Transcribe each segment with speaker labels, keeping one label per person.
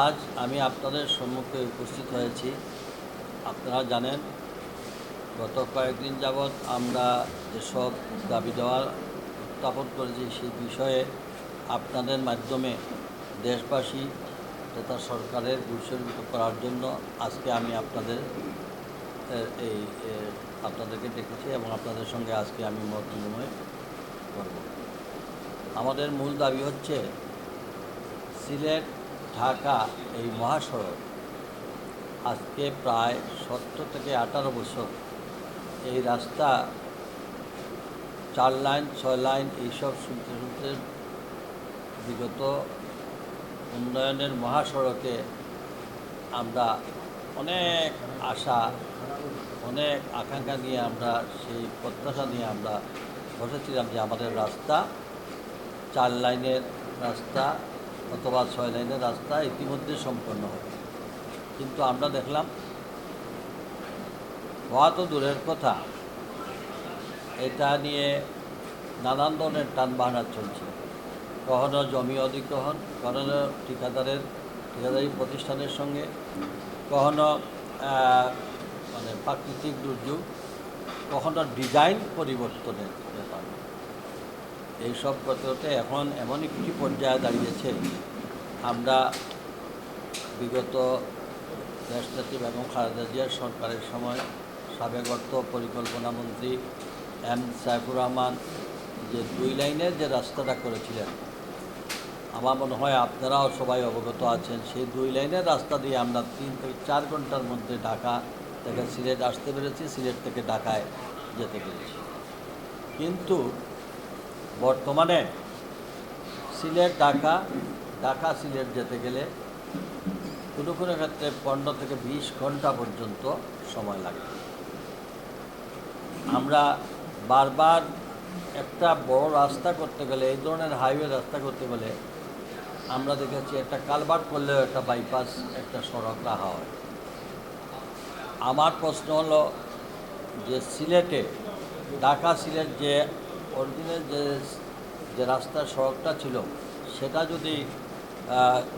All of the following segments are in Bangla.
Speaker 1: আজ আমি আপনাদের সম্মুখে উপস্থিত হয়েছি। আপনারা জানেন, গত কয়েকদিন যাবৎ আমরা যেসব দাবি দেওয়া উত্থাপন করেছি সেই বিষয়ে আপনাদের মাধ্যমে দেশবাসী তথা সরকারের গুরুত্ব করার জন্য আজকে আমি আপনাদেরকে ডেকেছি এবং আপনাদের সঙ্গে আজকে আমি মত বিনিময় করব। আমাদের মূল দাবি হচ্ছে সিলেট ঢাকা এই মহাসড়ক আজকে প্রায় 17 থেকে 18 বছর এই রাস্তা 4 লাইন 6 লাইন এইসব শুনতে শুনতে বিগত উন্নয়নের মহাসড়কে আমরা অনেক আশা অনেক আকাঙ্ক্ষা নিয়ে আমরা সেই প্রত্যাশা নিয়ে আমরা বসেছিলাম যে আমাদের রাস্তা 4 লাইনের রাস্তা অথবা 6 লাইনের রাস্তা ইতিমধ্যে সম্পন্ন হবে। কিন্তু আমরা দেখলাম হওয়া তো দূরের কথা, এটা নিয়ে নানান ধরনের টানবাহানা চলছে। কখনো জমি অধিগ্রহণ, কখনো ঠিকাদারি প্রতিষ্ঠানের সঙ্গে, কখনো প্রাকৃতিক দুর্যোগ, কখনো ডিজাইন পরিবর্তনের ব্যাপার। এইসব করতে হতে এখন এমন একটি পর্যায়ে দাঁড়িয়েছে, আমরা বিগত দেশনেত্রী বেগম খালেদা জিয়ার সরকারের সময় সাবেক অর্থ পরিকল্পনা মন্ত্রী এম সাইফুর রহমান যে 2 লাইনের যে রাস্তাটা করেছিলেন, আমার মনে হয় আপনারাও সবাই অবগত আছেন। সেই 2 লাইনের রাস্তা দিয়ে আমরা 3 থেকে 4 ঘন্টার মধ্যে ঢাকা থেকে সিলেট আসতে পেরেছি, সিলেট থেকে ঢাকায় যেতে পেরেছি। কিন্তু বর্তমানে সিলেট ঢাকা সিলেট যেতে গেলে কোনো কোনো ক্ষেত্রে 15 থেকে 20 ঘন্টা পর্যন্ত সময় লাগে। আমরা বারবার একটা বড় রাস্তা করতে গেলে, এই ধরনের হাইওয়ে রাস্তা করতে গেলে আমরা দেখেছি একটা কালভার্ট করলেও একটা বাইপাস, একটা সড়ক রাখা হয়। আমার প্রশ্ন হলো যে সিলেটে ঢাকা সিলেট যে অরিজিনাল যে রাস্তার সড়কটা ছিল সেটা যদি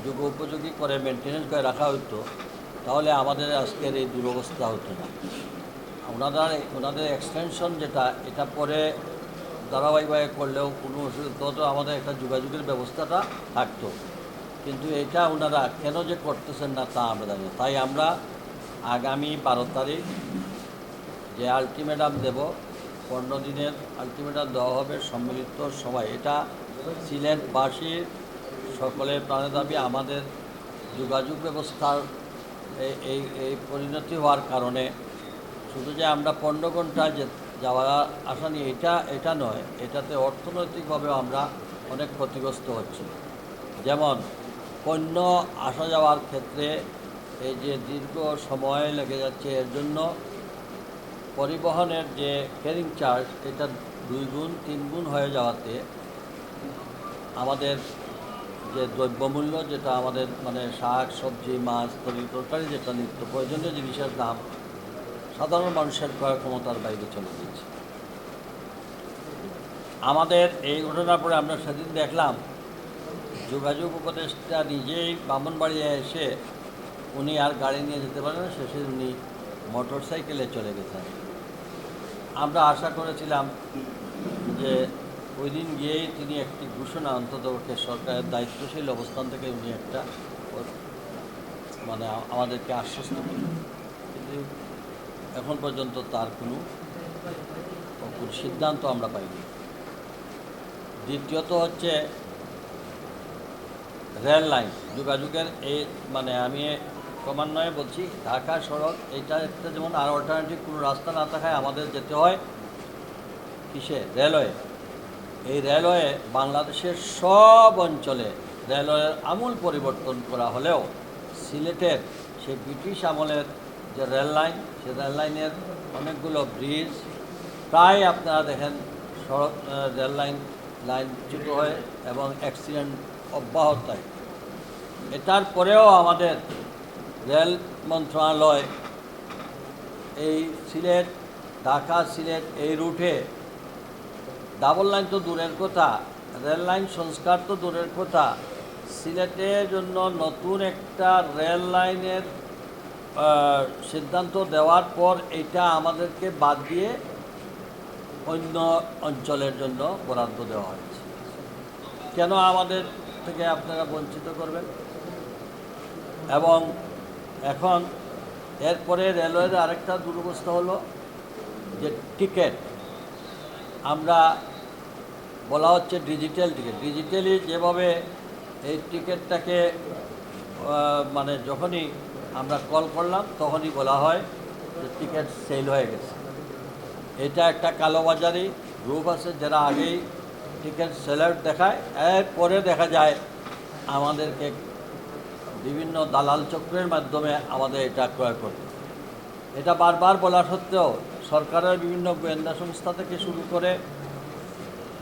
Speaker 1: যুগোপযোগী করে মেনটেনেন্স করে রাখা হতো তাহলে আমাদের আজকের এই দুরবস্থা হতো না। ওনাদের এক্সটেনশন যেটা, এটা পরে ধারাবাহিকভাবে করলেও কোনো অসুবিধা হতো, আমাদের একটা যোগাযোগের ব্যবস্থাটা থাকতো। কিন্তু এটা ওনারা কেন যে করতেছেন না তা আমরা জানি। তাই আমরা আগামী 12 তারিখ যে আলটিমেটাম দেব, 15 দিনের আলটিমেটাম দেওয়া হবে সম্মিলিত সভায়। এটা সিলেটবাসীর সকলের প্রাণের দাবি। আমাদের যোগাযোগ ব্যবস্থার এই পরিণতি হওয়ার কারণে শুধু যে আমরা 15 ঘন্টা যাওয়া আসা নিয়ে এটা নয়, এটাতে অর্থনৈতিকভাবেও আমরা অনেক ক্ষতিগ্রস্ত হচ্ছি। যেমন পণ্য আসা যাওয়ার ক্ষেত্রে এই যে দীর্ঘ সময় লেগে যাচ্ছে, এর জন্য পরিবহনের যে ক্যারিং চার্জ এটা 2 গুণ 3 গুণ হয়ে যাওয়াতে আমাদের যে দ্রব্যমূল্য, যেটা আমাদের শাক সবজি মাছ তরকারি যেটা নিত্য প্রয়োজনীয় জিনিসের দাম সাধারণ মানুষের ক্রয় ক্ষমতার বাইরে চলে গেছে। আমাদের এই ঘটনার পরে আমরা সেদিন দেখলাম যোগাযোগ উপদেষ্টা নিজেই ব্রাহ্মণবাড়িয়া এসে উনি আর গাড়ি নিয়ে যেতে পারেন না, শেষে উনি মোটর সাইকেলে চলে গেছেন। আমরা আশা করেছিলাম যে ওই দিন গিয়েই তিনি একটি ঘোষণা, অন্ততপক্ষে সরকারের দায়িত্বশীল অবস্থান থেকে উনি একটা আমাদেরকে আশ্বস্ত করলেন। কিন্তু এখন পর্যন্ত তার কোনো সিদ্ধান্ত আমরা পাইনি। দ্বিতীয়ত হচ্ছে রেল লাইন যোগাযোগের আমি ক্রমান্বয়ে বলছি, ঢাকা সড়ক এটা যেমন আর অল্টারনেটিভ কোনো রাস্তা না থাকায় আমাদের যেতে হয় কিসে, রেলওয়ে। এই রেলওয়ে বাংলাদেশের সব অঞ্চলে রেলওয়ের আমূল পরিবর্তন করা হলেও সিলেটের সেই ব্রিটিশ আমলের যে রেল লাইন, সে রেল লাইনের অনেকগুলো ব্রিজ প্রায় আপনারা দেখেন রেল লাইনচ্যুত হয় এবং অ্যাক্সিডেন্ট অব্যাহত থাকে। এটার পরেও আমাদের রেল মন্ত্রণালয় এই সিলেট ঢাকা সিলেট এই রুটে ডাবল লাইন তো দূরের কথা, রেল লাইন সংস্কার তো দূরের কথা, সিলেটের জন্য নতুন একটা রেল লাইনের সিদ্ধান্ত দেওয়ার পর এটা আমাদেরকে বাদ দিয়ে অন্য অঞ্চলের জন্য বরাদ্দ দেওয়া হয়েছে। কেন আমাদের থেকে আপনারা বঞ্চিত করবেন? এবং এখন এরপরে রেলওয়ের আরেকটা দুরবস্থা হলো যে টিকিট, আমরা বলা হচ্ছে ডিজিটাল টিকিট। ডিজিটালি যেভাবে এই টিকিটটাকে মানে যখনই আমরা কল করলাম তখনই বলা হয় যে টিকিট সেল হয়ে গেছে। এটা একটা কালোবাজারি গ্রুপ আছে যারা আগেই টিকিট সেলার দেখায়, এরপরে দেখা যায় আমাদেরকে বিভিন্ন দালাল চক্রের মাধ্যমে আমাদের এটা ক্রয় করতে। এটা বারবার বলা সত্ত্বেও সরকারের বিভিন্ন গোয়েন্দা সংস্থা থেকে শুরু করে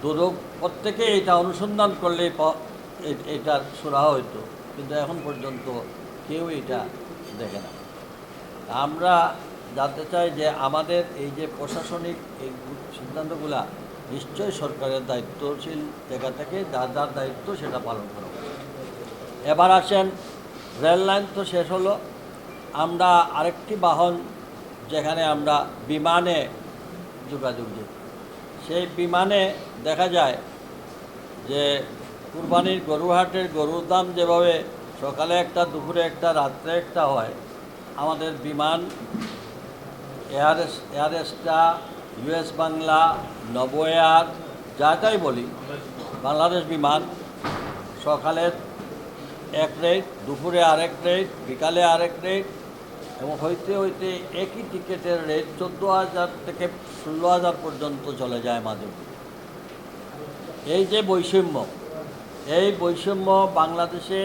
Speaker 1: দুদক প্রত্যেকে এটা অনুসন্ধান করলে এটা সুরাহা হইতো, কিন্তু এখন পর্যন্ত কেউ এটা দেখে না। আমরা জানতে চাই যে আমাদের এই যে প্রশাসনিক এই সিদ্ধান্তগুলা নিশ্চয়ই সরকারের দায়িত্বশীল জায়গা থেকে যার যার দায়িত্ব সেটা পালন করা উচিত। এবার আসেন, রেল লাইন তো শেষ হলো, আমরা আরেকটি বাহন যেখানে আমরা বিমানে যোগাযোগ দিই, সেই বিমানে দেখা যায় যে কুরবানির গরুহাটের গরুর দাম যেভাবে সকালে একটা, দুপুরে একটা, রাত্রে একটা হয়, আমাদের Biman air Asia, US Bangla, Novo air, যাটাই বলি, বাংলাদেশ বিমান সকালের এক রেট, দুপুরে আরেক রেট, বিকালে আরেক রেট, এবং হইতে হইতে একই টিকিটের রেট 14,000 থেকে 16,000 পর্যন্ত চলে যায় মাঝে। এই যে বৈষম্য, এই বৈষম্য বাংলাদেশে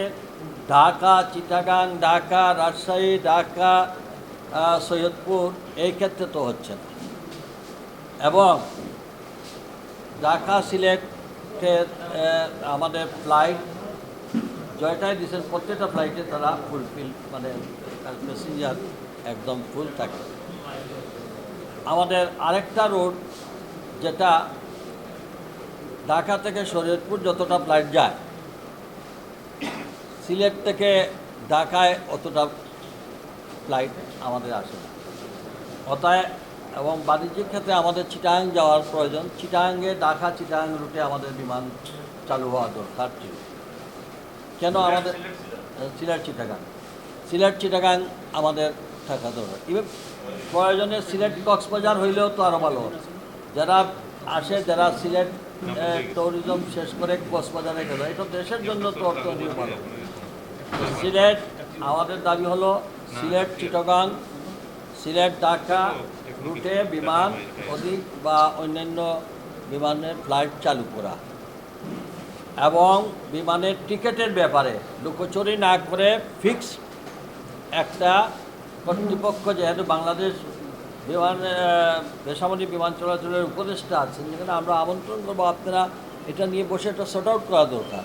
Speaker 1: ঢাকা, চিটাগাং, ঢাকা, রাজশাহী, ঢাকা, সৈয়দপুর এই ক্ষেত্রে তো হচ্ছে না। এবং ঢাকা সিলেটের আমাদের ফ্লাইট জয়টাই দিচ্ছেন, প্রত্যেকটা ফ্লাইটে তারা ফুলফিল মানে প্যাসেঞ্জার একদম ফুল থাকে। আমাদের আরেকটা রুট যেটা ঢাকা থেকে শরীয়তপুর যতটা ফ্লাইট যায়, সিলেট থেকে ঢাকায় অতটা ফ্লাইট আমাদের আসে না। অতএব এবং বাণিজ্যিক ক্ষেত্রে আমাদের চিটাগাং যাওয়ার প্রয়োজন, চিটাগাংয়ে ঢাকা চিটাগাং রুটে আমাদের বিমান চালু হওয়া দরকার ছিল। কেন আমাদের সিলেট চিটাগাং আমাদের থাকা দরকার। ইভেন প্রয়োজনে সিলেট কক্সবাজার হইলেও তো আরও ভালো। যারা আসে, যারা সিলেট ট্যুরিজম শেষ করে কক্সবাজারে গেল, এটা দেশের জন্য তো অর্থনীতি ভালো। সিলেট আমাদের দাবি হলো সিলেট চিটাগাং, সিলেট ঢাকা রুটে বিমান অধিক বা অন্যান্য বিমানের ফ্লাইট চালু করা, এবং বিমানের টিকিটের ব্যাপারে লুকোচুরি না করে ফিক্স একটা কর্তৃপক্ষ, যেহেতু বাংলাদেশ বেসামরিক বিমান চলাচলের উপদেষ্টা আছেন, যেখানে আমরা আমন্ত্রণ করবো আপনারা এটা নিয়ে বসে একটা শর্ট আউট করা দরকার,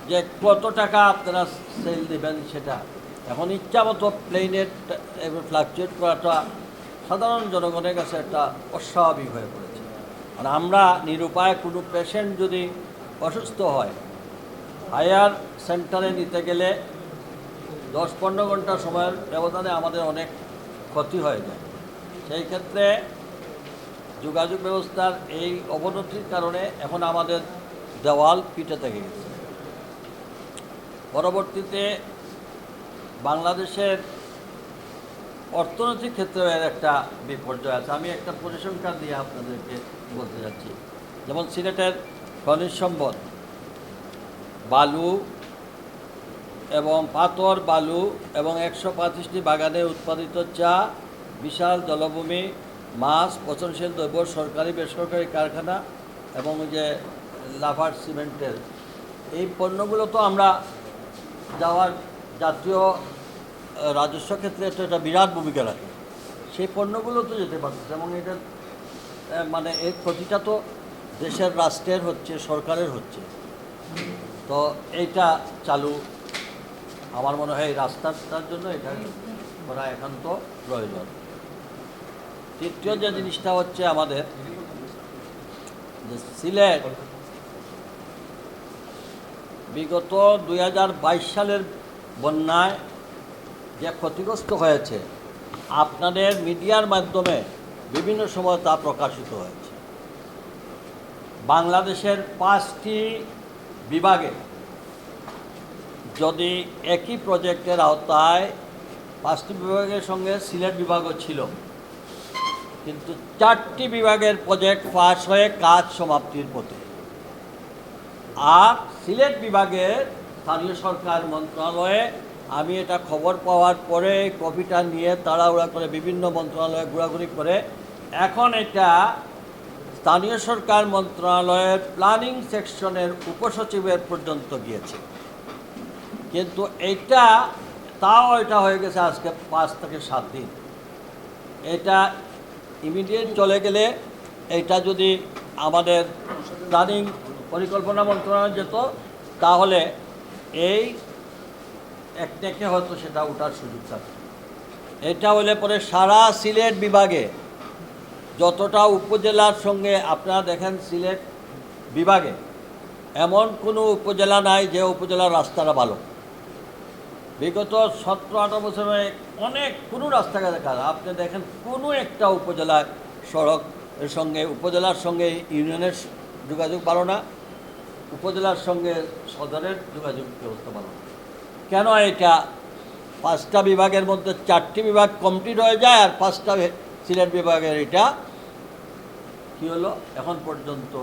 Speaker 1: যে কত টাকা আপনারা সেল দেবেন। সেটা এখন ইচ্ছা মতো প্লেনের ফ্লাকচুয়েট করাটা সাধারণ জনগণের কাছে একটা অস্বাভাবিক হয়ে পড়েছে। আর আমরা নিরুপায় কোনো পেশেন্ট যদি অসুস্থ হয়, হায়ার সেন্টারে নিতে গেলে 10-15 ঘন্টা সময়ের ব্যবধানে আমাদের অনেক ক্ষতি হয়ে যায়। সেই ক্ষেত্রে যোগাযোগ ব্যবস্থার এই অবনতির কারণে এখন আমাদের দেওয়াল পিঠে থেকে গেছে। পরবর্তীতে বাংলাদেশের অর্থনৈতিক ক্ষেত্রেও এর একটা বিপর্যয় আছে। আমি একটা পরিসংখ্যান দিয়ে আপনাদেরকে বলতে যাচ্ছি। যেমন সিলেটের খনিজ সম্পদ, বালু এবং পাথর, বালু এবং 125টি বাগানে উৎপাদিত চা, বিশাল জলভূমি, মাছ, পচনশীল দ্রব্য, সরকারি বেসরকারি কারখানা এবং যে লাভার সিমেন্টের এই পণ্যগুলো তো আমরা যাওয়ার জাতীয় রাজস্ব ক্ষেত্রে তো এটা বিরাট ভূমিকা রাখে। সেই পণ্যগুলো তো যেতে পারছে, এবং এটা মানে এর ক্ষতিটা তো দেশের রাষ্ট্রের হচ্ছে, সরকারের হচ্ছে। তো এইটা চালু আমার মনে হয় এই রাস্তাটার জন্য এটা করা একান্ত প্রয়োজন। তৃতীয় যে জিনিসটা হচ্ছে আমাদের যে সিলেট বিগত 2022 সালের বন্যায় যে ক্ষতিগ্রস্ত হয়েছে, আপনাদের মিডিয়ার মাধ্যমে বিভিন্ন সময় তা প্রকাশিত হয়েছে। বাংলাদেশের 5টি বিভাগে যদি একই প্রজেক্টের আওতায় 5টি বিভাগের সঙ্গে সিলেট বিভাগও ছিল, কিন্তু 4টি বিভাগের প্রজেক্ট পাস হয়ে কাজ সমাপ্তির পথে। আর সিলেট বিভাগের স্থানীয় সরকার মন্ত্রণালয়ে আমি এটা খবর পাওয়ার পরে কপিটা নিয়ে তাড়াহুড়া করে বিভিন্ন মন্ত্রণালয়ে ঘোরাঘুরি করে এখন এটা স্থানীয় সরকার মন্ত্রণালয়ের প্ল্যানিং সেকশনের উপসচিবের পর্যন্ত গিয়েছে। কিন্তু এটা হয়ে গেছে আজকে 5 থেকে 7 দিন। এটা ইমিডিয়েট চলে গেলে এটা যদি আমাদের প্ল্যানিং পরিকল্পনা মন্ত্রণালয় যেত, তাহলে এই একটাকে হয়তো সেটা ওঠার সুযোগ থাকত। এটা হলে পরে সারা সিলেট বিভাগে যতটা উপজেলার সঙ্গে আপনারা দেখেন, সিলেট বিভাগে এমন কোনো উপজেলা নাই যে উপজেলার রাস্তাটা ভালো। বিগত 17-18 বছরে অনেক কোনো রাস্তাঘাট দেখা যায়, আপনি দেখেন কোনো একটা উপজেলায় সড়কের সঙ্গে উপজেলার সঙ্গে ইউনিয়নের যোগাযোগ ভালো না, উপজেলার সঙ্গে সদরের যোগাযোগ ব্যবস্থা ভালো না। কেন? এটা 5টা বিভাগের মধ্যে 4টি বিভাগ কমপ্লিট হয়ে যায়, আর 5টা সিলেট বিভাগের এটা কী হলো, এখন পর্যন্ত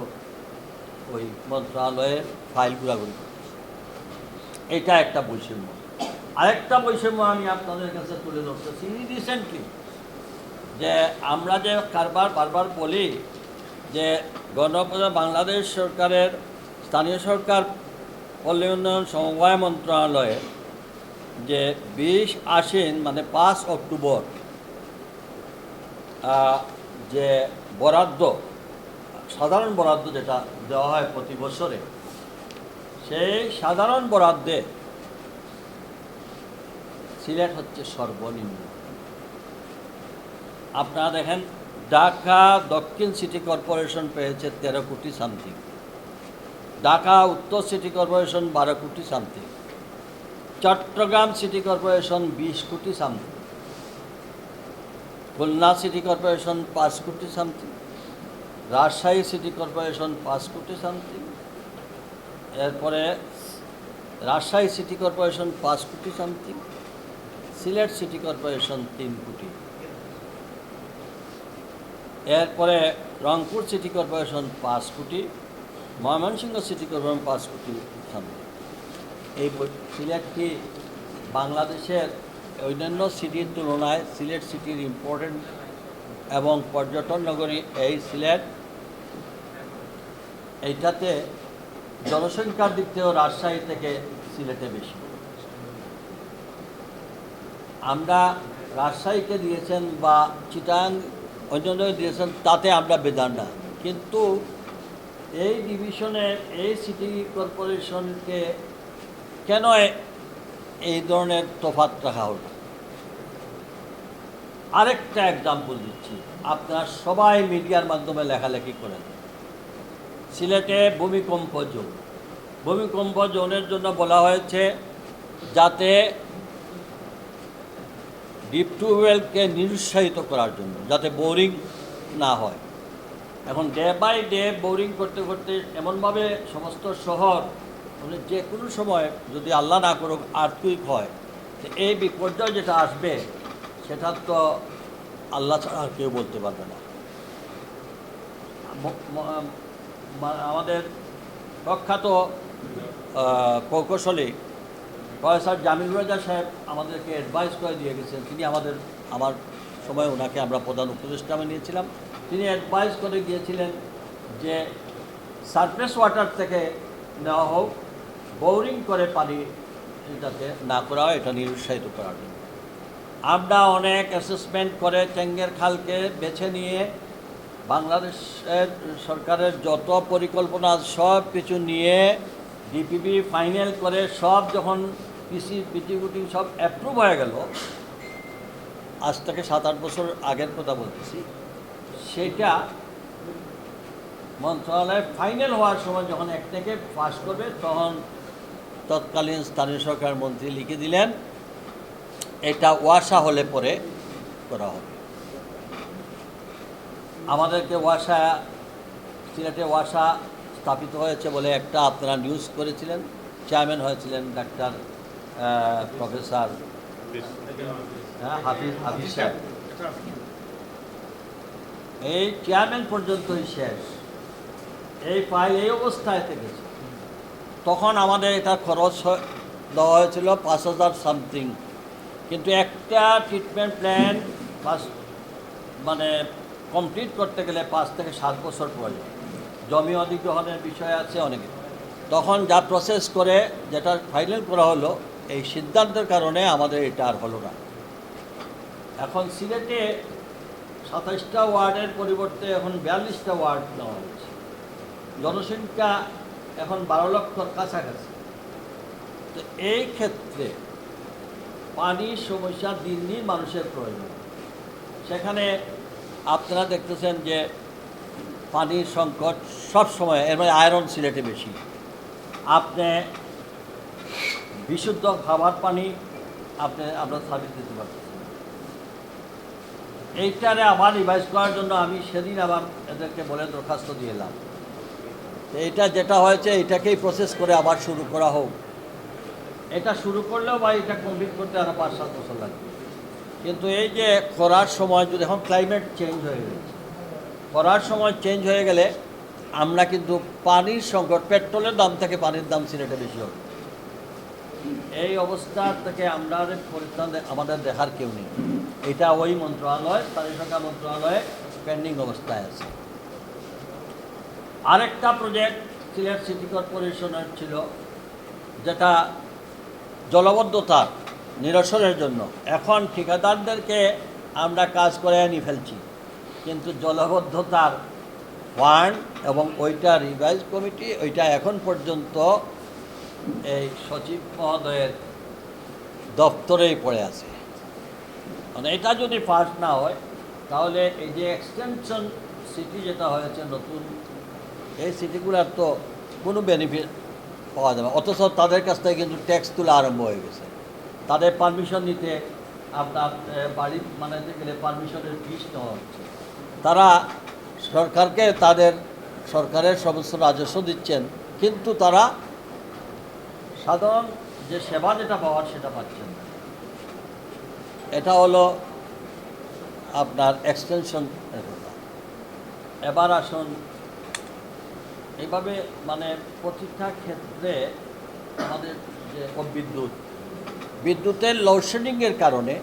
Speaker 1: ওই মন্ত্রণালয়ের ফাইল ঘোরাঘুরি করছে। এটা একটা বৈষম্য। আরেকটা বৈষম্য আমি আপনাদের কাছে তুলে ধরতেছি রিসেন্টলি, যে আমরা যে বারবার বলি যে বাংলাদেশ সরকারের স্থানীয় সরকার পল্লী উন্নয়ন সমবায় মন্ত্রণালয়ে যে 20 আশ্বিন মানে 5 অক্টোবর যে বরাদ্দ, সাধারণ বরাদ্দ যেটা দেওয়া হয় প্রতি বছরে, সেই সাধারণ বরাদ্দে সিলেট হচ্ছে সর্বনিম্ন। আপনারা দেখেন, ঢাকা দক্ষিণ সিটি কর্পোরেশন পেয়েছে 13 কোটি সামথিং, ঢাকা উত্তর সিটি কর্পোরেশন 12 কোটি সামথিং, চট্টগ্রাম সিটি কর্পোরেশন 20 কোটি সামথিং, খুলনা সিটি কর্পোরেশন 5 কোটি সামথিং, রাজশাহী সিটি কর্পোরেশন 5 কোটি সামথিং, এরপরে রাজশাহী সিটি কর্পোরেশন 5 কোটি সামথিং, সিলেট সিটি কর্পোরেশন 3 কোটি, এরপরে রংপুর সিটি কর্পোরেশন 5 কোটি, ময়মনসিংহ সিটি কর্পোরেশন 5 কোটি সামথিং। এই সিলেটটি বাংলাদেশের অন্যান্য সিটির তুলনায় সিলেট সিটির ইম্পর্টেন্ট এবং পর্যটন নগরী এই সিলেট। এইটাতে জনসংখ্যার দিক থেকেও রাজশাহী থেকে সিলেটে বেশি। আমরা রাজশাহীকে দিয়েছেন বা চিটাং অন্যান্য দিয়েছেন, তাতে আমরা বেদার না, কিন্তু এই ডিভিশনের এই সিটি কর্পোরেশনকে কেন এই ধরনের তফাৎ রাখা হলো? আরেকটা এক্সাম্পল দিচ্ছি, আপনারা সবাই মিডিয়ার মাধ্যমে লেখালেখি করেন, সিলেটে ভূমিকম্প জোনের জন্য বলা হয়েছে যাতে ডিপ টিউবওয়েলকে নিরুৎসাহিত করার জন্য, যাতে বোরিং না হয়। এখন ডে বাই ডে বোরিং করতে করতে এমনভাবে সমস্ত শহর, মানে যে কোনো সময় যদি আল্লাহ না করুক আর্থকুইক হয়, তো এই বিপর্যয় যেটা আসবে সেটা তো আল্লাহ ছাড়া আর কেউ বলতে পারবে না। আমাদের প্রখ্যাত প্রকৌশলী প্রফেসর জামিল রাজা সাহেব আমাদেরকে অ্যাডভাইস করে দিয়ে গেছেন। তিনি আমার সময় ওনাকে আমরা প্রধান উপদেষ্টা নিয়েছিলাম, তিনি অ্যাডভাইস করে গিয়েছিলেন যে সারফেস ওয়াটার থেকে নেওয়া হোক, বোরিং করে পানি যাতে না করা হয়, এটা নিরুৎসাহিত করার জন্য। আমরা অনেক অ্যাসেসমেন্ট করে টেঙ্গের খালকে বেছে নিয়ে বাংলাদেশের সরকারের যত পরিকল্পনা সব কিছু নিয়ে ডিপিপি ফাইনাল করে সব যখন পিটিগুটি সব অ্যাপ্রুভ হয়ে গেল, আজ থেকে 7-8 বছর আগের কথা বলতেছি, সেটা মন্ত্রণালয়ে ফাইনাল হওয়ার সময় যখন একটাকে পাস করবে, তখন তৎকালীন স্থানীয় সরকার মন্ত্রী লিখে দিলেন এটা ওয়াসা হলে পরে করা হবে। আমাদেরকে ওয়াসা, সিলেটে ওয়াসা স্থাপিত হয়েছে বলে একটা আপনারা নিউজ করেছিলেন, চেয়ারম্যান হয়েছিলেন ডাক্তার প্রফেসর হাফিজ সাহেব। এই চেয়ারম্যান পর্যন্তই শেষ, এই ফাইল এই অবস্থায় থেকেছে। তখন আমাদের এটা খরচ দেওয়া হয়েছিল 5,000 সামথিং, কিন্তু একটা ট্রিটমেন্ট প্ল্যান মানে কমপ্লিট করতে গেলে 5 থেকে 7 বছর প্রয়োজন। জমি অধিগ্রহণের বিষয় আছে অনেকে। তখন যা প্রসেস করে যেটা ফাইনাল করা হলো, এই সিদ্ধান্তের কারণে আমাদের এটা আর হলো না। এখন সিলেটে 27টা ওয়ার্ডের পরিবর্তে এখন 42টা ওয়ার্ড নেওয়া হয়েছে। জনসংখ্যা এখন 12 লক্ষর কাছাকাছি। তো এই ক্ষেত্রে পানির সমস্যা দিন দিন মানুষের প্রয়োজন। সেখানে আপনারা দেখতেছেন যে পানির সংকট সব সময়, এর মানে আয়রন সিলেটে বেশি। আপনি বিশুদ্ধ খাবার পানি আমরা সার্ভিস দিতে পারতেছি। এইটারে আবার রিভাইজ করার জন্য আমি সেদিন আবার এদেরকে বলে দরখাস্ত দিয়ে এলাম, এইটা যেটা হয়েছে এটাকেই প্রসেস করে আবার শুরু করা হোক। এটা শুরু করলেও বা এটা কমপ্লিট করতে আরও 5-7 বছর লাগবে। কিন্তু এই যে খরার সময়, যদি এখন ক্লাইমেট চেঞ্জ হয়ে গেছে, খরার সময় চেঞ্জ হয়ে গেলে আমরা কিন্তু পানির সংকট, পেট্রোলের দাম থেকে পানির দাম সিলেটে বেশি হবে। এই অবস্থা থেকে আমরা পরিত্রাণ আমাদের দেখার কেউ নেই। এটা ওই মন্ত্রণালয়, স্থানীয় সরকার মন্ত্রণালয়ে পেন্ডিং অবস্থায় আছে। আরেকটা প্রজেক্ট সিলেট সিটি কর্পোরেশনের ছিল, যেটা জলবদ্ধতা নিরসনের জন্য। এখন ঠিকাদারদেরকে আমরা কাজ করে নিয়ে ফেলছি, কিন্তু জলবদ্ধতার ফান্ড এবং ওইটা রিভাইজ কমিটি, ওইটা এখন পর্যন্ত এই সচিব মহোদয়ের দপ্তরেই পড়ে আছে। মানে এটা যদি ফার্স্ট না হয়, তাহলে এই যে এক্সটেনশন সিটি যেটা হয়েছে নতুন, এই সিটিগুলোর তো কোনো বেনিফিট পাওয়া যাবে। অথচ তাদের কাছ থেকে কিন্তু ট্যাক্স তোলা আরম্ভ হয়ে গেছে। তাদের পারমিশন নিতে, আপনার বাড়ি বানাতে গেলে পারমিশনের ফিস নেওয়া হচ্ছে। তারা সরকারকে সরকারের সমস্ত রাজস্ব দিচ্ছেন, কিন্তু তারা সাধারণ যে সেবা যেটা পাওয়ার সেটা পাচ্ছেন না। এটা হলো আপনার এক্সটেনশন। এবার আসুন, এইভাবে মানে প্রতিটা ক্ষেত্রে আমাদের যে বিদ্যুতের লোডশেডিংয়ের কারণে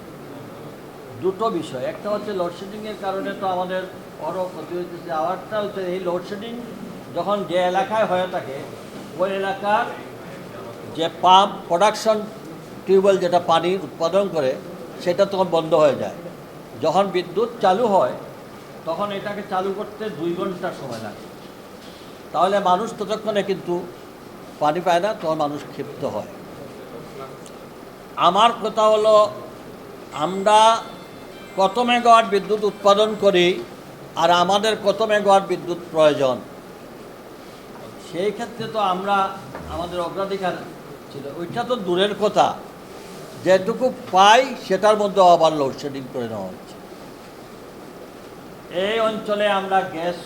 Speaker 1: দুটো বিষয়। একটা হচ্ছে লোডশেডিংয়ের কারণে তো আমাদের বড় ক্ষতি হইতেছে। আরেকটা হচ্ছে এই লোডশেডিং যখন যে এলাকায় হয়ে থাকে, ওই এলাকার যে পাম্প প্রোডাকশন টিউবওয়েল যেটা পানি উৎপাদন করে, সেটা তখন বন্ধ হয়ে যায়। যখন বিদ্যুৎ চালু হয়, তখন এটাকে চালু করতে 2 ঘন্টা সময় লাগে। তাহলে মানুষ ততক্ষণে কিন্তু পানি পায় না, তখন মানুষ ক্ষিপ্ত হয়। আমার কথা হলো, আমরা কত মেগাওয়াট বিদ্যুৎ উৎপাদন করি আর আমাদের কত মেগাওয়াট বিদ্যুৎ প্রয়োজন, সেই ক্ষেত্রে তো আমরা আমাদের অগ্রাধিকার ছিল। ওইটা তো দূরের কথা, যেটুকু পাই সেটার মধ্যে আবার লোডশেডিং করে নেওয়া হচ্ছে। এই অঞ্চলে আমরা গ্যাস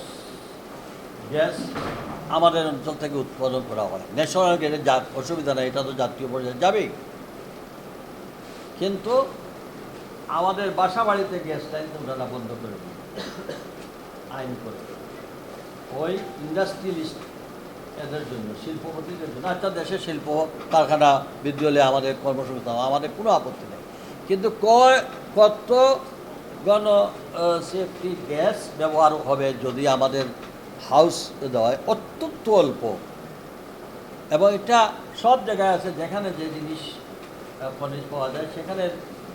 Speaker 1: আমাদের অঞ্চল থেকে উৎপাদন করা হয়। ন্যাশনাল গ্রিডে অসুবিধা নেই, এটা তো জাতীয় পর্যায়ে যাবেই। কিন্তু আমাদের বাসা বাড়িতে গ্যাস লাইন ওনারা বন্ধ করে দিল আইন করে। ওই ইন্ডাস্ট্রিয়ালিস্ট এদের জন্য, শিল্পপতিদের জন্য। একটা দেশের শিল্প কারখানা বৃদ্ধি হলে আমাদের কর্মসংস্থান, আমাদের কোনো আপত্তি নেই। কিন্তু কত সেফটি গ্যাস ব্যবহার হবে যদি আমাদের হাউস দেওয়া হয়? অত্যন্ত অল্প। এবং এটা সব জায়গায় আছে, যেখানে যে জিনিস খনিজ পাওয়া যায় সেখানে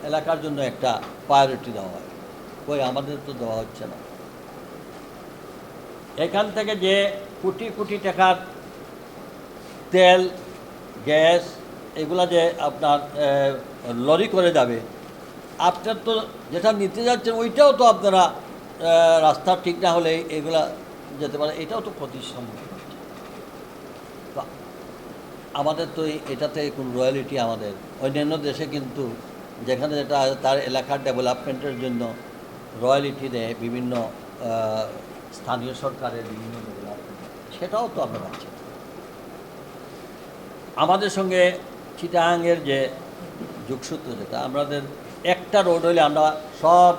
Speaker 1: এলাকার জন্য একটা প্রায়োরিটি দেওয়া হয়। ওই আমাদের তো দেওয়া হচ্ছে না। এখান থেকে যে কোটি কোটি টাকার তেল, গ্যাস এগুলা যে আপনার লরি করে যাবে, আপনার তো যেটা নিতে যাচ্ছেন ওইটাও তো আপনারা রাস্তা ঠিক না হলে এগুলা যেতে পারে, এটাও তো ক্ষতির সম্মুখীন হচ্ছে। আমাদের তো এটাতে কোনো রয়্যালিটি আমাদের অন্যান্য দেশে কিন্তু যেখানে যেটা তার এলাকার ডেভেলপমেন্টের জন্য রয়্যালিটি দেয় বিভিন্ন স্থানীয় সরকারের বিভিন্ন ডেভেলপমেন্ট, সেটাও তো আমরা পাচ্ছি না। আমাদের সঙ্গে চিটাগাংয়ের যে যোগসূত্র যেটা, আমাদের একটা রোড হলে আমরা সব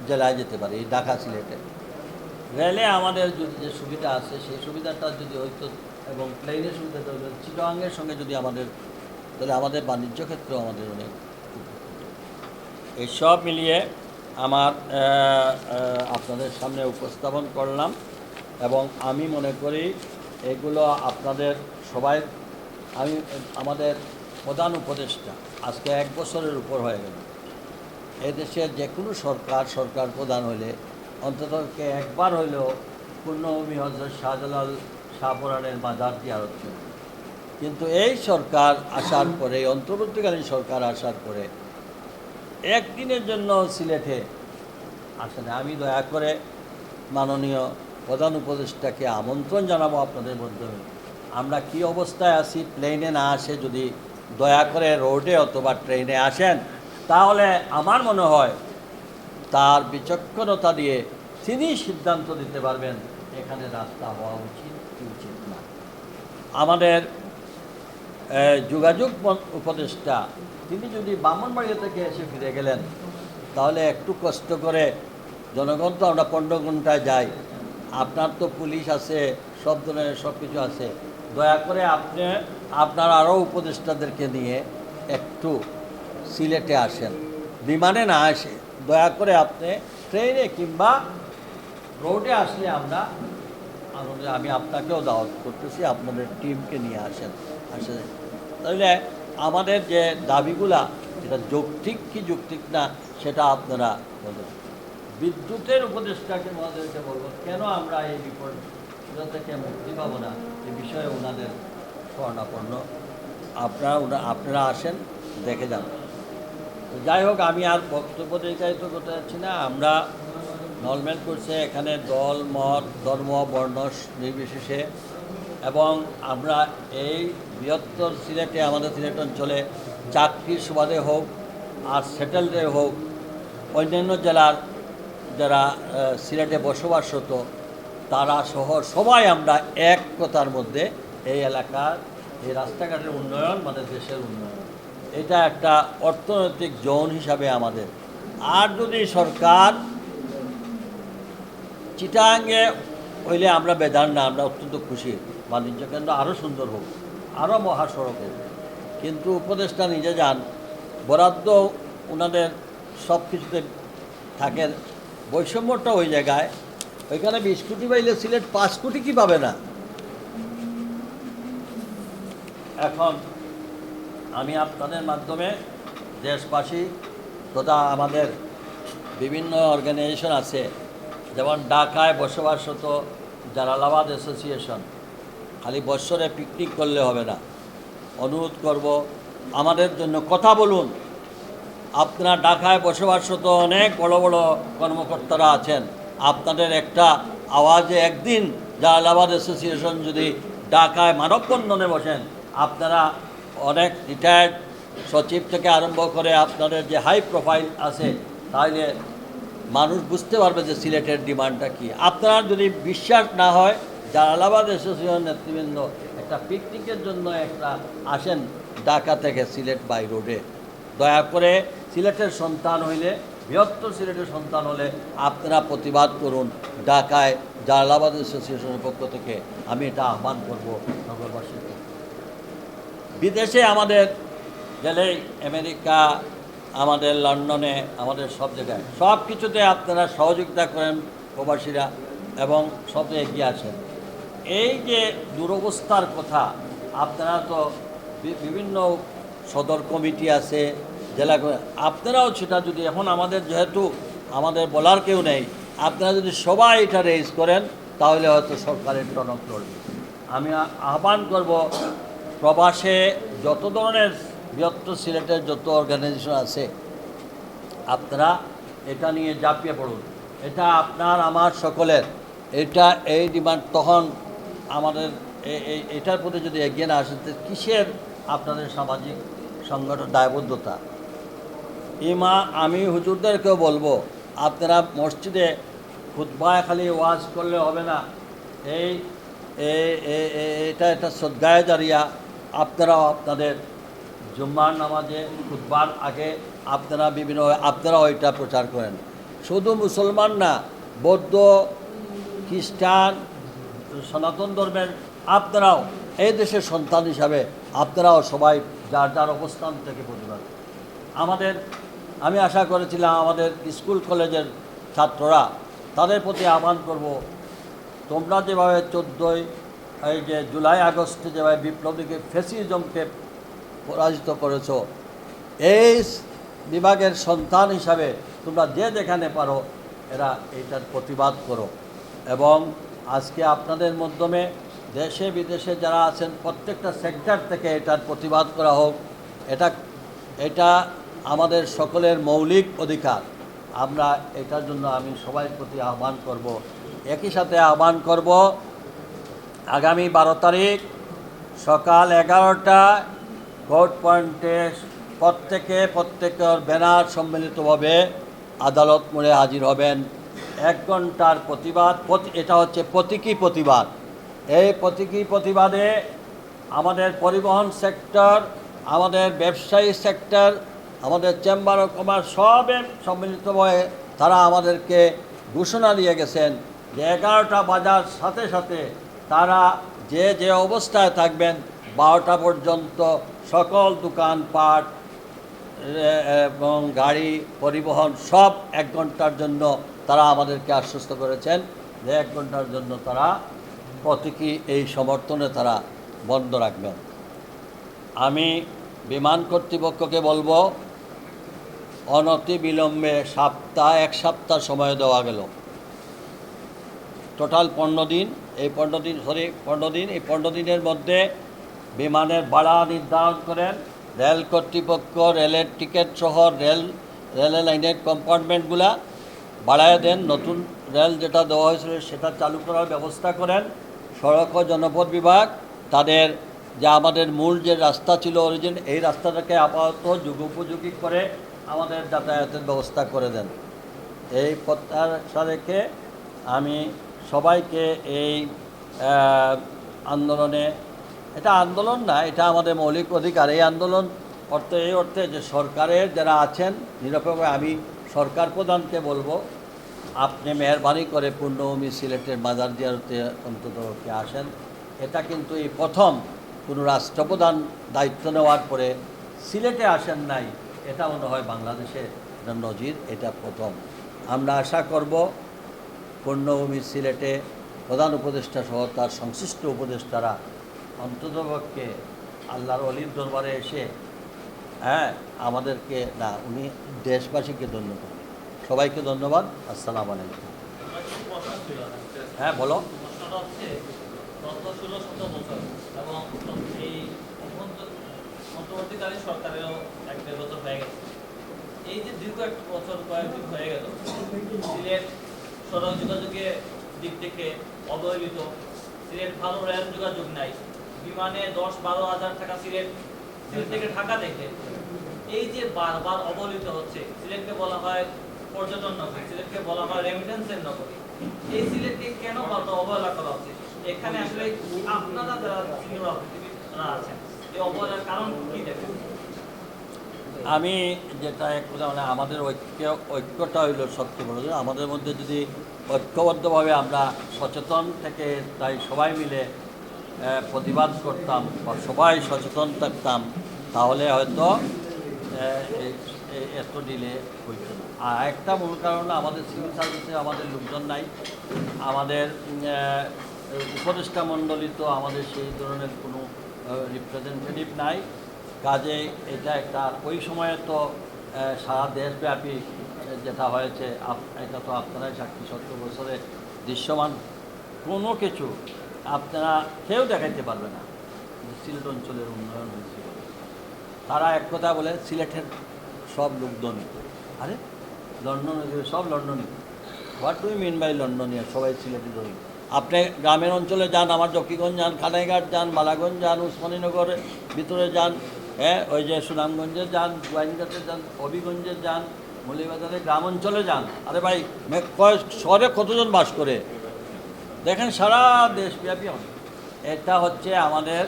Speaker 1: জেলায় যেতে পারি, ঢাকা সিলেটে। রেলে আমাদের যদি যে সুবিধা আছে সেই সুবিধাটা যদি হয়তো, এবং প্লেনের সুবিধাটা হইতো চিটাগাংয়ের সঙ্গে যদি আমাদের, তাহলে আমাদের বাণিজ্য ক্ষেত্রেও আমাদের অনেক, এই সব মিলিয়ে আমার আপনাদের সামনে উপস্থাপন করলাম। এবং আমি মনে করি এগুলো আপনাদের সবাই, আমাদের প্রধান উপদেষ্টা আজকে 1 বছরের উপর হয়ে গেল। এদেশের যে কোনো সরকার প্রধান হইলে অন্তত একবার হইলেও পূর্ণভূমি হযরত শাহজালাল শাহপুরাণের মাজার জিয়ারত করে। কিন্তু এই সরকার আসার পরে, অন্তর্বর্তীকালীন সরকার আসার পরে একদিনের জন্য সিলেটে আসে না। আমি দয়া করে মাননীয় প্রধান উপদেষ্টাকে আমন্ত্রণ জানাবো আপনাদের মাধ্যমে, আমরা কি অবস্থায় আছি, প্লেনে না আসে যদি দয়া করে রোডে অথবা ট্রেনে আসেন, তাহলে আমার মনে হয় তার বিচক্ষণতা দিয়ে তিনি সিদ্ধান্ত দিতে পারবেন এখানে রাস্তা হওয়া উচিত কি উচিত না। আমাদের যোগাযোগ উপদেষ্টা তিনি যদি ব্রাহ্মণবাড়িয়া থেকে এসে ফিরে গেলেন, তাহলে একটু কষ্ট করে, জনগণ তো আমরা 15 ঘন্টায় যাই, আপনার তো পুলিশ আছে, সব ধরনের সব কিছু আছে, দয়া করে আপনার আরও উপদেষ্টাদেরকে নিয়ে একটু সিলেটে আসেন, বিমানে না আসে দয়া করে আপনি ট্রেনে কিংবা রোডে আসলে আমি আপনাকেও দাওয়াত করতেছি, আপনাদের টিমকে নিয়ে আসেন। তাহলে আমাদের যে দাবিগুলা, এটা যৌক্তিক কি যৌক্তিক না সেটা আপনারা বলুন। বিদ্যুতের উপদেষ্টাকে মহাদেরকে বলবো, কেন আমরা এই বিপদ থেকে মুক্তি পাবো না, এ বিষয়ে ওনাদের স্বর্ণাপন্ন, আপনারা আসেন, দেখে যান। যাই হোক, আমি আর বক্তব্য দীর্ঘায়িত করতে যাচ্ছি না। আমরা নলমেল করছে এখানে দল মত ধর্ম বর্ণ নির্বিশেষে, এবং আমরা এই বৃহত্তর সিলেটে, আমাদের সিলেট অঞ্চলে চাকরির সুবাদে হোক আর সেটেলডে হোক, অন্যান্য জেলার যারা সিলেটে বসবাসরত তারা সহ সবাই আমরা এক কথার মধ্যে এই এলাকার এই রাস্তাঘাটের উন্নয়ন মানে দেশের উন্নয়ন, এটা একটা অর্থনৈতিক জোন হিসাবে আমাদের। আর যদি সরকার চিটাগাংয়ে হইলে আমরা বেদার না, আমরা অত্যন্ত খুশি, বাণিজ্য কেন্দ্র আরও সুন্দর হোক, আরও মহাসড়ক হোক। কিন্তু উপদেষ্টা নিজে যান, বরাদ্দ ওনাদের সব কিছুতে থাকে, বৈষম্যটা ওই জায়গায়, ওইখানে 20 কোটি পাইলে সিলেট 5 কোটি কি পাবে না। এখন আমি আপনাদের মাধ্যমে দেশবাসী তথা আমাদের বিভিন্ন অর্গানাইজেশন আছে, যেমন ঢাকায় বসবাসরত জালালাবাদ অ্যাসোসিয়েশন, খালি বৎসরে পিকনিক করলে হবে না, অনুরোধ করব আমাদের জন্য কথা বলুন। আপনারা ঢাকায় বসবাসরত অনেক বড় বড় কর্মকর্তারা আছেন, আপনাদের একটা আওয়াজে একদিন জালালাবাদ অ্যাসোসিয়েশন যদি ঢাকায় মানববন্ধনে বসেন, আপনারা অনেক রিটায়ার্ড সচিব থেকে আরম্ভ করে আপনাদের যে হাই প্রোফাইল আছে, তাহলে মানুষ বুঝতে পারবে যে সিলেটের ডিমান্ডটা কী। আপনার যদি বিশ্বাস না হয়, জালালাবাদ অ্যাসোসিয়েশন নেতৃবৃন্দ একটা পিকনিকের জন্য একটা আসেন ঢাকা থেকে সিলেট বাই রোডে, দয়া করে সিলেটের সন্তান হইলে, বৃহত্তর সিলেটের সন্তান হলে আপনারা প্রতিবাদ করুন ঢাকায় জালালাবাদ অ্যাসোসিয়েশনের পক্ষ থেকে। আমি এটা আহ্বান করব নগরবাসীকে। বিদেশে আমাদের গেলেই, আমেরিকা, আমাদের লন্ডনে, আমাদের সব জায়গায় সব কিছুতে আপনারা সহযোগিতা করেন প্রবাসীরা, এবং সবচেয়ে এগিয়ে আসেন। এই যে দুরবস্থার কথা, আপনারা তো বিভিন্ন সদর কমিটি আছে, জেলা, আপনারাও সেটা যদি এখন আমাদের যেহেতু আমাদের বলার কেউ নেই, আপনারা যদি সবাই এটা রেজ করেন, তাহলে হয়তো সরকারের টনক লড়বে। আমি আহ্বান করব প্রবাসে যত ধরনের বৃহত্তর সিলেটের যত অর্গানাইজেশন আছে, আপনারা এটা নিয়ে ঝাঁপিয়ে পড়ুন। এটা আপনার আমার সকলের, এটা এই ডিমান্ড। তখন আমাদের এটার প্রতি যদি এগিয়ে না আসেন, কিসের আপনাদের সামাজিক সংগঠন দায়বদ্ধতা? আমি হুজুরদেরকেও বলবো, আপনারা মসজিদে খুতবায় খালি ওয়াজ করলে হবে না। এই এটা সদগায়ে জারিয়া। আপনারাও আপনাদের জুম্মার নামাজে খুতবার আগে আপনারাও এটা প্রচার করেন। শুধু মুসলমান না, বৌদ্ধ, খ্রিস্টান, সনাতন ধর্মের আপনারাও এই দেশের সন্তান হিসাবে আপনারাও সবাই যার যার অবস্থান থেকে প্রতিবাদ। আমি আশা করেছিলাম আমাদের স্কুল কলেজের ছাত্ররা, তাদের প্রতি আহ্বান করব, তোমরা যেভাবে 14 জুলাই আগস্টে যেভাবে বিপ্লবীকে ফ্যাসিজমকে পরাজিত করেছ, এই বিভাগের সন্তান হিসাবে তোমরা যেখানে পারো এইটার প্রতিবাদ করো। এবং আজকে আপনাদের মাধ্যমে দেশে বিদেশে যারা আছেন প্রত্যেকটা সেক্টর থেকে এটার প্রতিবাদ করা হোক। এটা আমাদের সকলের মৌলিক অধিকার। আমরা এটার জন্য আমি সবার প্রতি আহ্বান করব। একই সাথে আহ্বান করব, আগামী 12 তারিখ সকাল 11টায় কোর্ট পয়েন্টে প্রত্যেকের ব্যানার সম্মিলিতভাবে আদালত মোড়ে হাজির হবেন। 1 ঘন্টার প্রতিবাদ, এটা হচ্ছে প্রতীকী প্রতিবাদ। এই প্রতীকী প্রতিবাদে আমাদের পরিবহন সেক্টর, আমাদের ব্যবসায়ী সেক্টর, আমাদের চেম্বার অফ কমার্স সবে সম্মিলিতভাবে তারা আমাদেরকে ঘোষণা দিয়ে গেছেন যে 11টা বাজার সাথে সাথে তারা যে অবস্থায় থাকবেন 12টা পর্যন্ত সকল দোকানপাট এবং গাড়ি পরিবহন সব 1 ঘন্টার জন্য তারা আমাদেরকে আশ্বস্ত করেছেন যে 1 ঘন্টার জন্য তারা প্রতীকী এই সমর্থনে তারা বন্ধ রাখবেন। আমি বিমান কর্তৃপক্ষকে বলবো, অনতি বিলম্বে 1 সপ্তাহ সময় দেওয়া গেল। টোটাল 15 দিন। এই 15 দিনের মধ্যে বিমানের ভাড়া নির্ধারণ করেন। রেল কর্তৃপক্ষ রেলের টিকিট সহ রেল লাইনের কম্পার্টমেন্টগুলা বাড়ায় দেন। নতুন রেল যেটা দেওয়া হয়েছিল সেটা চালু করার ব্যবস্থা করেন। সড়ক ও জনপথ বিভাগ তাদের আমাদের মূল যে রাস্তা ছিল অরিজিন, এই রাস্তাটাকে আপাতত যুগোপযোগী করে আমাদের যাতায়াতের ব্যবস্থা করে দেন। এই প্রত্যাশা রেখে আমি সবাইকে এই আন্দোলনে, এটা আন্দোলন না, এটা আমাদের মৌলিক অধিকার। এই আন্দোলন এই অর্থে যে সরকারের যারা আছেন নিরপেক্ষ, আমি সরকার প্রধানকে বলবো, আপনি মেহরবানি করে পূর্ণভূমি সিলেটের মাজার জিয়ারতে অন্তত আসেন। এটা কিন্তু এই প্রথম কোনো রাষ্ট্রপ্রধান দায়িত্ব নেওয়ার পরে সিলেটে আসেন নাই, এটা মনে হয় বাংলাদেশে নজির, এটা প্রথম। আমরা আশা করব পূর্ণভূমি সিলেটে প্রধান উপদেষ্টা সহ তার সংশ্লিষ্ট উপদেষ্টারা অন্ততপক্ষে আল্লাহর অলির দরবারে এসে আমাদেরকে উনি দেশবাসীকে ধন্যবাদ, সবাইকে ধন্যবাদ। আসসালামু আলাইকুম। হ্যাঁ বলো।
Speaker 2: অন্তর্বর্তীকালীন সরকারেরও 1-1.5 বছর হয়ে গেছে। এই যে দীর্ঘ 1 বছর কয়েকদিন হয়ে গেল, সিলেট সড়ক যোগাযোগের দিক থেকে অবহেলিত। সিলেট ভালো রেল যোগাযোগ নাই। বিমানে 10-12 হাজার টাকা সিলেট থেকে ঢাকা থেকে। এই যে বারবার অবহেলিত হচ্ছে, সিলেটকে বলা হয় পর্যটন নগরী, সিলেটকে বলা হয় রেমিটেন্সের নগরী। এই সিলেটকে কেন অবহেলা করা হচ্ছে? এখানে আসলে আপনারা যারা সিনিয়র অফিসাররা আছেন, এই অবহেলার কারণ কি দেখেন?
Speaker 1: আমি যেটা আমাদের ঐক্যটা হইল সত্যি বলে, আমাদের মধ্যে যদি ঐক্যবদ্ধভাবে আমরা সচেতন থেকে তাই সবাই মিলে প্রতিবাদ করতাম বা সবাই সচেতন থাকতাম, তাহলে হয়তো এত ডিলে হইত না। আর একটা মূল কারণ, আমাদের সিভিল সার্ভিসে আমাদের লোকজন নাই, আমাদের উপদেষ্টা মণ্ডলী তো আমাদের সেই ধরনের কোনো রিপ্রেজেন্টেটিভ নাই। কাজে এটা একটা ওই সময়ে তো সারা দেশব্যাপী যেটা হয়েছে, এটা তো আপনারাই সাক্ষী, 70 বছরে দৃশ্যমান কোনো কিছু আপনারা কেউ দেখাইতে পারবে না সিলেট অঞ্চলের উন্নয়ন হয়েছে। তারা এক কথা বলে সিলেটের সব লোক ধনী। আরে লন্ডন সব লন্ডনই, what do you mean by লন্ডনিয়া? সবাই সিলেটে ধনী। আপনি গ্রামের অঞ্চলে যান, আমার জকিগঞ্জ যান, খানাইঘাট যান, মালাগঞ্জ যান, উসমানীনগরের ভিতরে যান, হ্যাঁ ওই যে সুনামগঞ্জে যান, গোয়াইনঘাটে যান, হবিগঞ্জে যান, মৌলিবাজারে গ্রাম অঞ্চলে যান। আরে ভাই শহরে কতজন বাস করে দেখেন, সারা দেশব্যাপী। এটা হচ্ছে আমাদের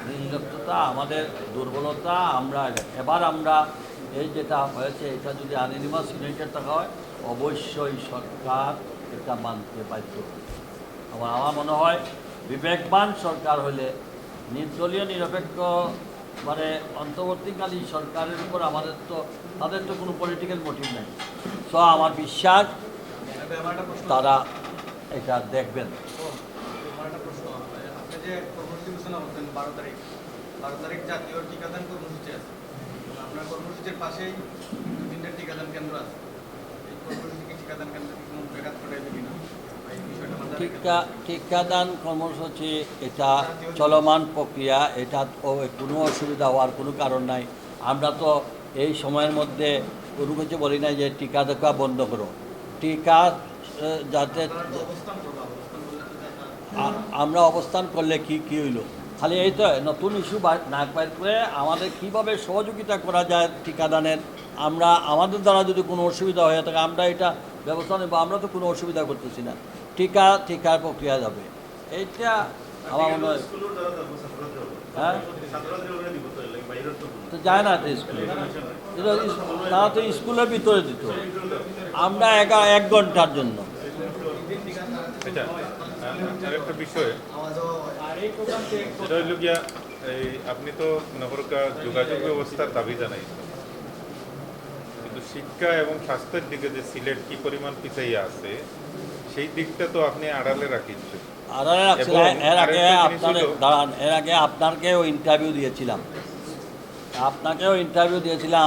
Speaker 1: নির্লিপ্ততা, আমাদের দুর্বলতা। এবার আমরা এই যেটা হয়েছে, এটা যদি আনএনিমাস ইউনাইটেড থাকা হয়, অবশ্যই সরকার এটা মানতে বাধ্য। আমার মনে হয় বিবেকবান সরকার হলে নির্দলীয় নিরপেক্ষ মানে অন্তর্বর্তীকালীন সরকারের উপর তাদের তো কোনো পলিটিক্যাল মোটিভ নেই। সো আমার বিশ্বাস তারা এটা দেখবেন।
Speaker 3: আপনি যে কর্মসূচি ঘোষণা করছেন 12 তারিখ জাতীয় টিকাদান কর্মসূচি আছে, আপনার কর্মসূচির পাশেই 2-3টা টিকাদান কেন্দ্র আছে। এই কর্মসূচি কি টিকাদান কেন্দ্র কোনো ব্যাঘাত ঘটাইবে কিনা?
Speaker 1: টিকাদান কর্মসূচি এটা চলমান প্রক্রিয়া, এটা কোনো অসুবিধা হওয়ার কোনো কারণ নাই। আমরা তো এই সময়ের মধ্যে কোনো কিছু বলি না যে টিকা দেখা বন্ধ করো। টিকা যাতে আমরা অবস্থান করলে কি হইল, খালি এই তো নতুন ইস্যু নাক বাইর করে আমাদের কীভাবে সহযোগিতা করা যায় টিকাদানের। আমাদের দ্বারা যদি কোনো অসুবিধা হয়ে থাকে আমরা এটা ব্যবস্থা নেব। আমরা তো কোনো অসুবিধা করতেছি না, টিকার প্রক্রিয়া যাবে। এইটা আমার মনে হয় হ্যাঁ তো যায় না তো স্কুলে, তারা তো স্কুলের ভিতরে দিত, আমরা 1 ঘন্টার জন্য।
Speaker 4: আচ্ছা, আরেকটা বিষয় এটা হইল গিয়া, আপনি তো নগরকার যোগাযোগ ব্যবস্থার দাবি জানাইছেন, কিন্তু শিক্ষা এবং স্বাস্থ্যের দিকে যে সিলেট কি পরিমাণ পিছাইয়া আছে সেই দিকটা তো আপনি আড়ালে রাখিছেন।
Speaker 1: এর আগে আপনাকেও ইন্টারভিউ দিয়েছিলাম,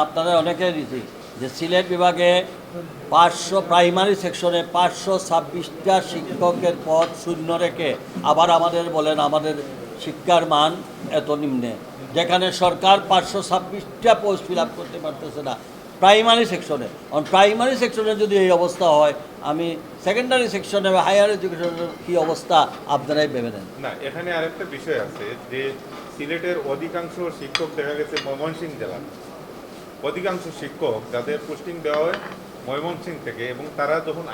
Speaker 1: আপনাদের অনেকে দিয়েছি যে সিলেট বিভাগে 500 প্রাইমারি সেকশনে 526টা শিক্ষকের পদ শূন্য রেখে আবার আমাদের বলেন আমাদের শিক্ষার মান এত নিম্নে, যেখানে সরকার 526টা পোস্ট ফিল আপ করতে পারতেছে না প্রাইমারি সেকশনে। প্রাইমারি সেকশনে যদি এই অবস্থা হয়, আমি সেকেন্ডারি সেকশনে বা হায়ার এডুকেশনের কী অবস্থা আপনারাই ভেবে নেন।
Speaker 4: না, এখানে আরেকটা বিষয় আছে যে সিলেটের অধিকাংশ শিক্ষক দেখা গেছে ময়মনসিংহ জেলার, অধিকাংশ শিক্ষক যাদের পোস্টিং দেওয়া হয় ময়মনসিংহ থেকে, এবং তারা যখন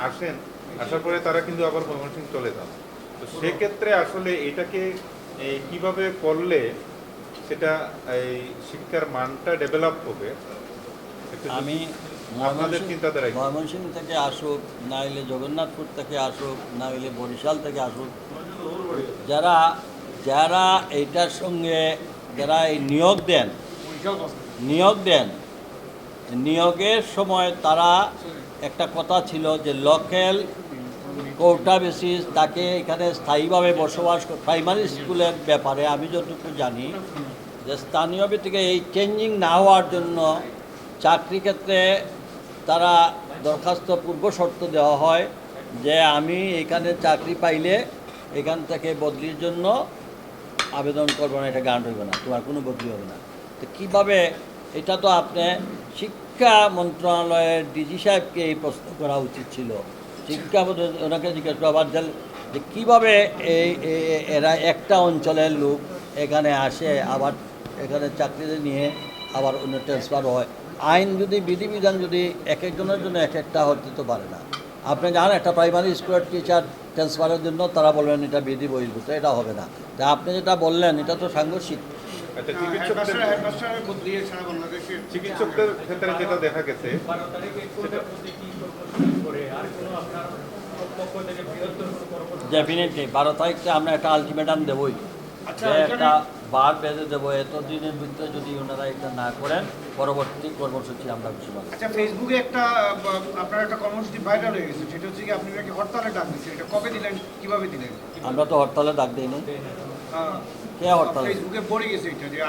Speaker 4: আসার পরে তারা কিন্তু আবার ময়মনসিংহ চলে যান। তো সেক্ষেত্রে আসলে এটাকে কিভাবে করলে সেটা এই শিক্ষার মানটা ডেভেলপ হবে,
Speaker 1: আমি ময়মনসিংহ থেকে আসুক, না হলে জগন্নাথপুর থেকে আসুক, না হলে বরিশাল থেকে আসুক, যারা এইটার সঙ্গে যারা এই নিয়োগ দেন, নিয়োগের সময় তারা একটা কথা ছিল যে লোকাল কোটা বেসিস তাকে এখানে স্থায়ীভাবে বসবাস প্রাইমারি স্কুলের ব্যাপারে আমি যতটুকু জানি যে স্থানীয় ভিত্তিকে এই চেঞ্জিং না হওয়ার জন্য চাকরি ক্ষেত্রে তারা দরখাস্ত পূর্ব শর্ত দেওয়া হয় যে আমি এখানে চাকরি পাইলে এখান থেকে বদলির জন্য আবেদন করবো না, এটা গ্রান্ট হইবে না, তোমার কোনো বদলি হবে না। তো কীভাবে, এটা তো আপনি শিক্ষা মন্ত্রণালয়ের ডিজি সাহেবকে এই প্রশ্ন করা উচিত ছিল। শিক্ষা ওনাকে জিজ্ঞেস করা যে কীভাবে এরা একটা অঞ্চলের লোক এখানে আসে, আবার এখানে চাকরি নিয়ে আবার অন্য ট্রান্সফার হয়। আইন যদি বিধিবিধান যদি এক একজনের জন্য এক একটা হতে তো পারে না। আপনি জানেন একটা প্রাইমারি স্কুলের টিচার ট্রান্সফারের জন্য তারা বলবেন এটা বিধি বহির্ভূত, এটা হবে না। তা আপনি যেটা বললেন এটা তো সাংঘর্ষিক।
Speaker 4: আচ্ছা, চিকিৎসকদের ক্ষেত্রে যেটা দেখা গেছে,
Speaker 1: ডেফিনেটলি 12 তারিখে আমরা একটা আলটিমেটাম দেবই, একটা বার বেঁধে দেবো, এতদিনের ভিতরে যদি ওনারা এটা না করেন পরবর্তী কর্মসূচি আমরা ঘোষণা করব।
Speaker 3: আচ্ছা, ফেসবুকে আপনার একটা কর্মসূচি ভাইরাল হয়ে গেছে, সেটা হচ্ছে কি আপনি নাকি হরতালে ডাক দিচ্ছেন, এটা কবে দিলেন, কিভাবে দিলেন?
Speaker 1: আমরা তো হরতালে ডাক দিই না, কে হরতাল?
Speaker 3: ফেসবুকে পড়ে গেছে এটা যে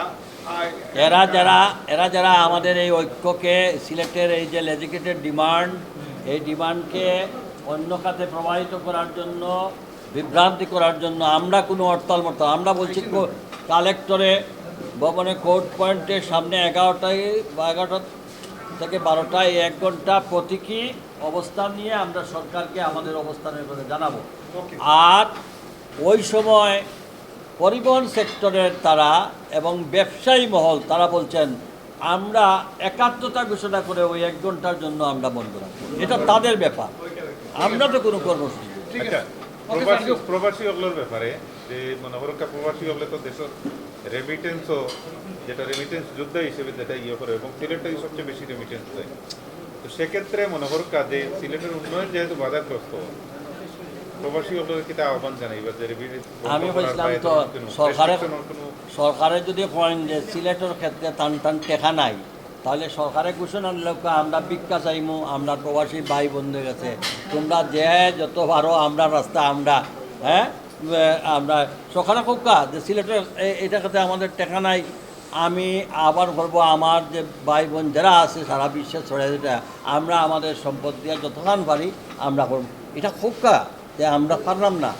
Speaker 1: এরা যারা আমাদের এই ঐক্যকে, সিলেক্টের এই যে লেজিসলেটিভ ডিমান্ড, এই ডিমান্ডকে অন্য খাতে প্রবাহিত করার জন্য, বিভ্রান্তি করার জন্য আমরা কোনো হরতাল আমরা বলছি কালেক্টরে ভবনে কোর্ট পয়েন্টের সামনে 11টা থেকে 12টায় 1 ঘন্টা প্রতীকী অবস্থান নিয়ে আমরা সরকারকে আমাদের অবস্থানের কথা জানাবো। আর ওই সময় পরিবহন সেক্টরের তারা এবং ব্যবসায়ী মহল তারা বলছেন আমরা একাত্মতা ঘোষণা করে ওই 1 ঘন্টার জন্য আমরা বন্ধ রাখবো, এটা তাদের ব্যাপার, আমরা তো কোনো কর্মসূচি নেই।
Speaker 4: আচ্ছা, প্রবাসী অগলোর ব্যাপারে যে মনে করুন প্রবাসী অগলে তো দেশের রেমিটেন্সও যেটা রেমিটেন্স যোদ্ধা হিসেবে যেটা ইয়ে করে এবং সিলেটটাই সবচেয়ে বেশি রেমিটেন্স দেয়। তো সেক্ষেত্রে মনে করুন যে সিলেটের উন্নয়ন যেহেতু বাধাগ্রস্ত, প্রবাসী অগলোর কিটা আহ্বান জানাই বা যে রেমিটেন্স
Speaker 1: আমি বলছিলাম তো সরকারে যদি কয়েন যে সিলেটের ক্ষেত্রে টান টান টেকা নাই, তাহলে সরকারের ঘোষণার লোক আমরা ভিক্ষা চাইমু, আমরা প্রবাসী ভাই বন্ধুদের কাছে তোমরা যে যত পারো আমরা রাস্তা আমরা আমরা সরকারে কোকা যে সিলেটের এটা কাছে আমাদের টেকা নাই। আমি আবার বলবো আমার যে ভাই বোন যারা আছে সারা বিশ্বে ছড়ে যেটা আমরা আমাদের সম্পদ দিয়ে যতক্ষণ পারি আমরা করব, এটা কোকা যে আমরা পারলাম না।